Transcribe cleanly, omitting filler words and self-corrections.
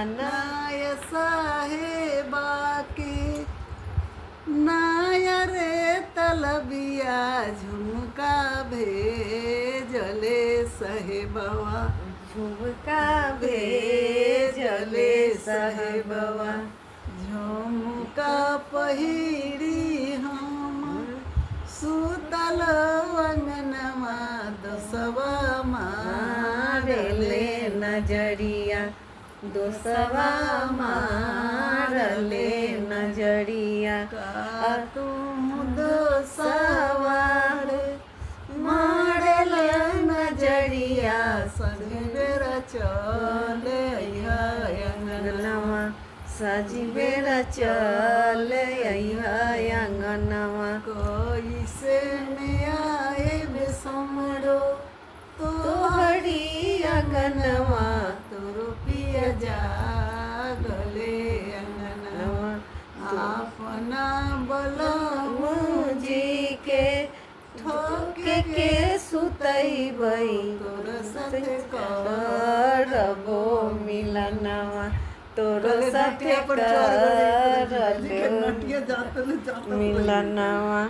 नाय साहेबा के नाय रे तलबिया झुमका भेजले साहेबवा झुमका भेजले साहेबवा झुमका पहिरी हम सुतल अंगनमा दसवा मारले नजरिया दोसवा मारले नजरिया का तुम दोसवार मारले नजरिया सजबेर चले अंगनवा सजबेर चल अंगनवा कैसे में आए बेसमरो तोहरी अंगनवा तोरो पिया जागले अंगनवा अपना मुझी के ठोके के सुतैबै तोर साथे करबो मिलनवा तोर साथे कर मिलनवा।